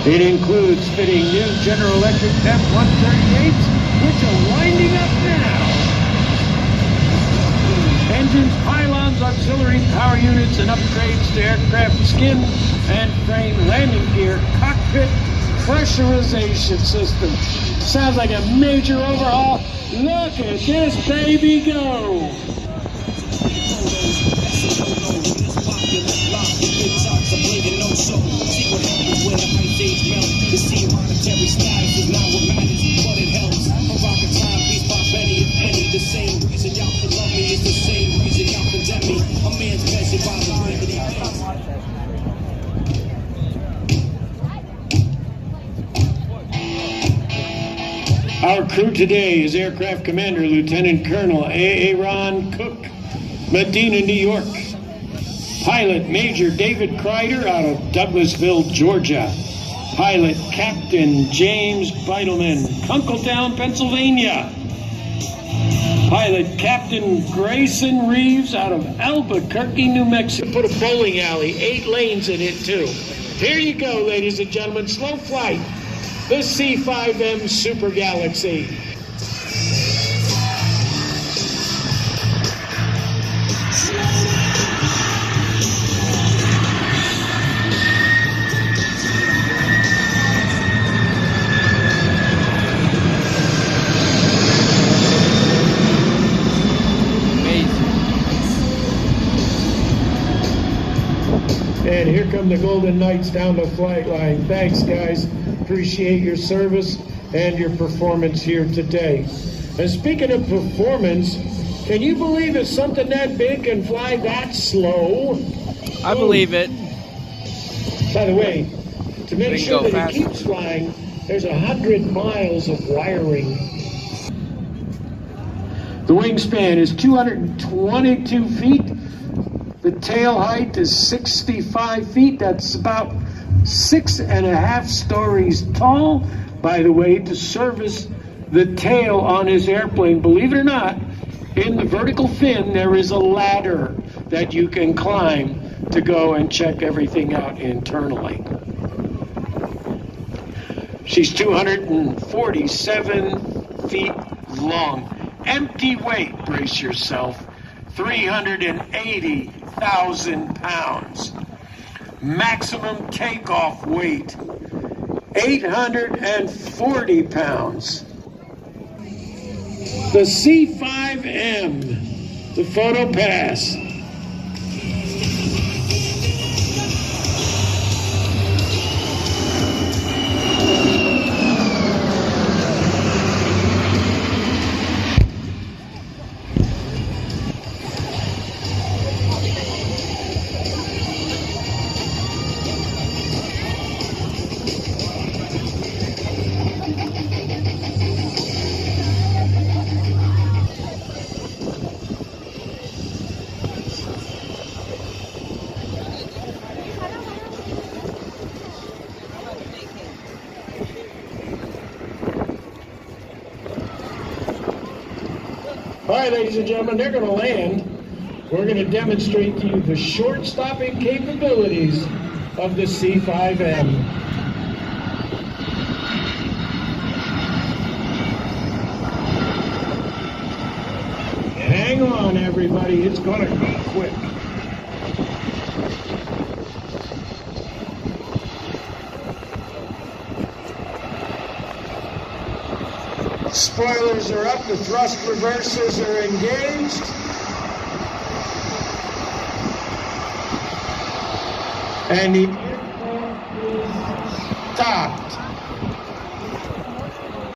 It includes fitting new General Electric F-138s, which are winding up now. Engines, pylons, auxiliary power units, and upgrades to aircraft skin and frame landing gear, cockpit pressurization system. Sounds like a major overhaul. Look at this baby go. Our crew today is Aircraft Commander Lieutenant Colonel Aaron Cook, Medina, New York. Pilot Major David Kreider out of Douglasville, Georgia. Pilot Captain James Beitelman, Kunkletown, Pennsylvania. Pilot Captain Grayson Reeves out of Albuquerque, New Mexico. Put a bowling alley, 8 lanes in it too. Here you go, ladies and gentlemen, slow flight. The C-5M Super Galaxy. And here come the Golden Knights down the flight line. Thanks, guys. Appreciate your service and your performance here today. And speaking of performance, can you believe that something that big can fly that slow? I believe it. By the way, to make sure that it keeps flying, there's 100 miles of wiring. The wingspan is 222 feet. The tail height is 65 feet. That's about 6.5 stories tall. By the way, to service the tail on his airplane, believe it or not, in the vertical fin, there is a ladder that you can climb to go and check everything out internally. She's 247 feet long. Empty weight, brace yourself, 380,000 pounds. Maximum takeoff weight, 840 pounds. The C-5M, the photo pass. All right, ladies and gentlemen, they're going to land. We're going to demonstrate to you the short stopping capabilities of the C-5M. Hang on, everybody. It's going to go quick. Spoilers are up, the thrust reversers are engaged. And the aircraft is stopped.